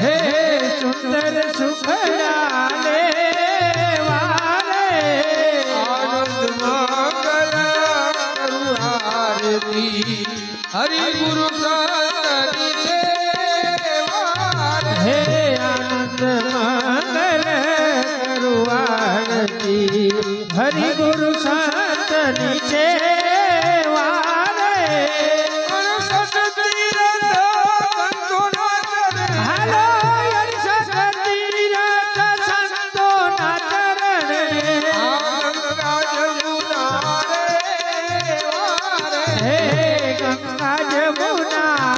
હે સુંદર સુખડા લેવારે આનંદ મંગલ કરું આરતી હરિ ગુરુ સંતની સેવા હે આનંદ મંગલ કરું આરતી હરિ ગુરુ સંતની સેવા રે હાલો અણસઠ તીરથ સંતોના ચરણે હે ગંગા જમુના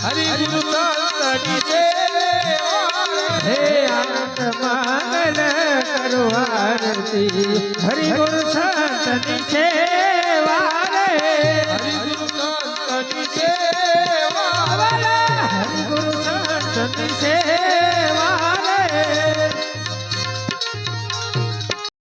હરિ ગુરુ સંતની સેવા હે આનંદ મંગલ કરું આરતી હરિ ગુરુ સંતની સેવા રે હરિ ગુરુ સંતની સેવા હરિ ગુરુ સંતની સેવા